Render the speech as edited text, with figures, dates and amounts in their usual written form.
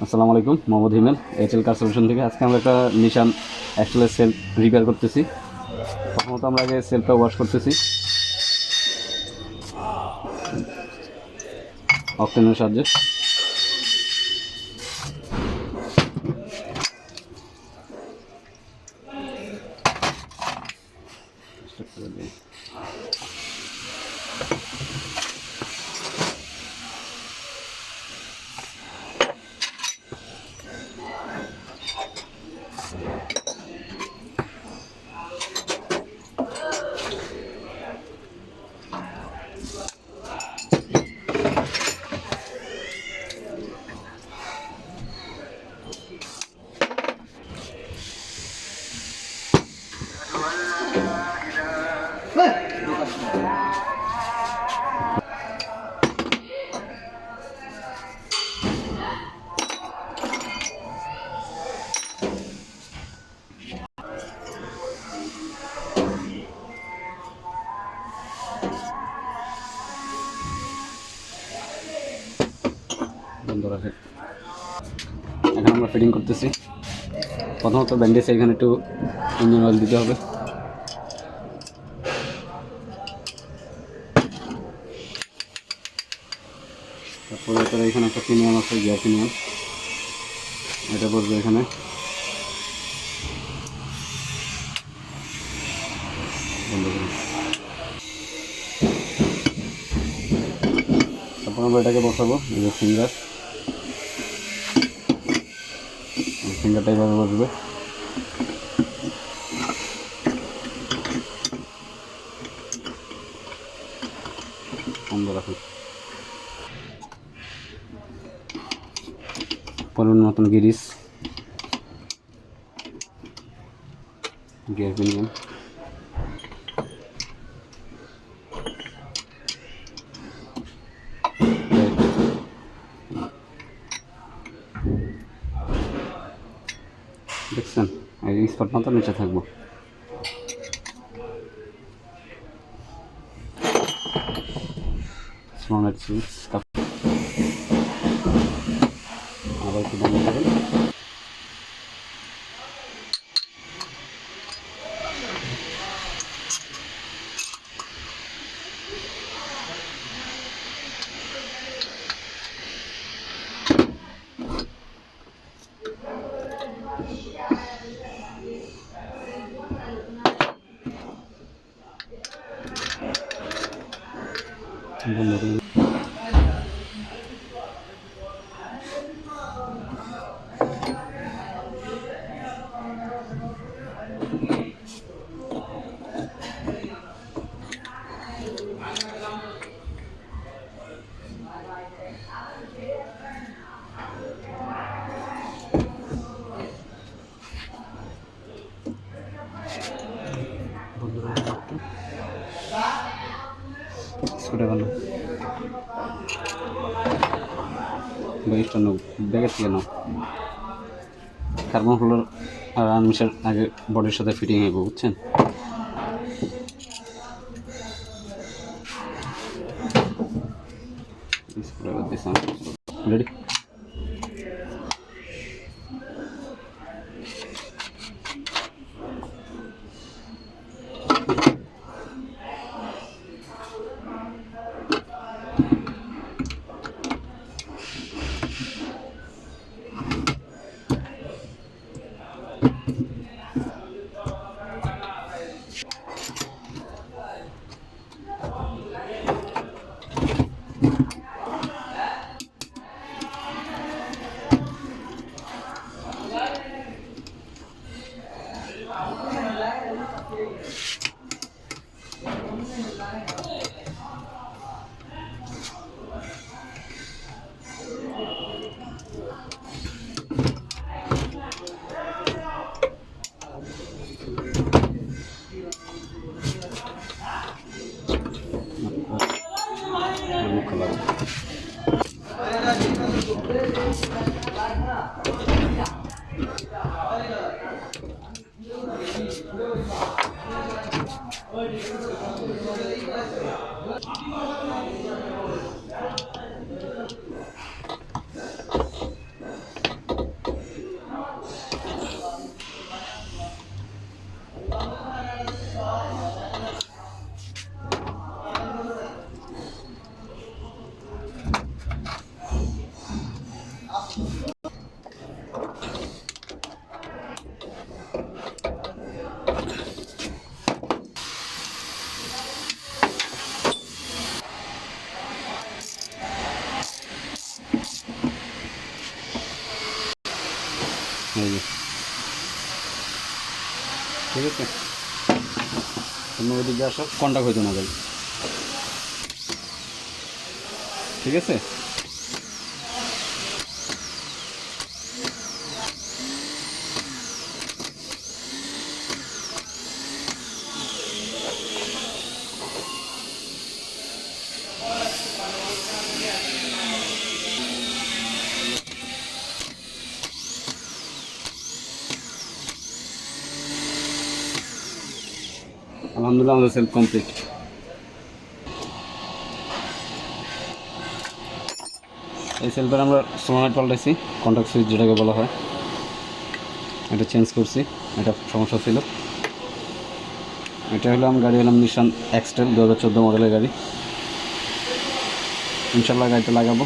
আসসালামু আলাইকুম, মোহাম্মদ হিমেল Hlcarsolution থেকে। আজকে আমরা একটা নিশান অ্যাক্সেলের সেলফ রিপেয়ার করতেছি। প্রথমত আমরা আগে সেলফটা ওয়াশ করতেছি অক্টেনের সাহায্যে। বন্ধ রাখে। এখন আমরা ফিটিং করতেছি। প্রথমত ব্যান্ডেজ এখানে একটু ইঞ্জিন অয়েল দিতে হবে। তারপরে এখানে একটা প্রিমিয়াম আছে, গিয়ার প্রিমিয়াম, এটা বসবে এখানে। তারপর আমরা এটাকে বসাবো, এই যে ফিঙ্গারটা এইভাবে বসবে। বন্ধ রাখুন। পরিমাণ মতন গিয়ার প্রিমিয়াম, দেখছেন এই স্পট মতো নিচে থাকবো। আবার একটু বন্ধ থাকবেন। বন্ধ করুন। ব্যাগেজটা নাও, ব্যাগেজ থেকে নাও। কার্বন ফ্লোর আর আনমিশার আগে বডির সাথে ফিটিং হইব, বুঝছেন? রেডি? এই যে ঠিক আছে, অন্য দিকে আসো, কন্টাক্ট হইতো না ভাই, ঠিক আছে। আলহামদুলিল্লাহ আমাদের সেলফ কমপ্লিট। এই সেলফের আমরা সোনালাইট পাল্টাইছি, কন্ট্যাক্ট সুইচ যেটাকে বলা হয়, এটা চেঞ্জ করছি, এটা সমস্যা ছিল। এটা হলাম গাড়ি হলাম নিশান এক্সটেল 2014 মডেলের গাড়ি। ইনশাল্লাহ গাড়িটা লাগাবো।